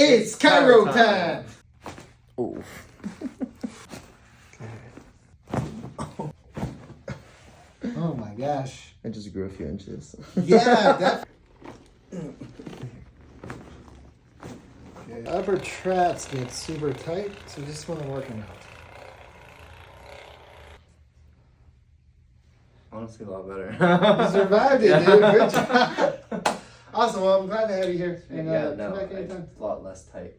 It's Cairo time! Oh. Oh my gosh. I just grew a few inches. Yeah, okay. Upper traps get super tight, so just want to work them out. Honestly, a lot better. You survived it, dude. Good job. Awesome. Well, I'm glad to have you here. And yeah, come back anytime. a lot less tight.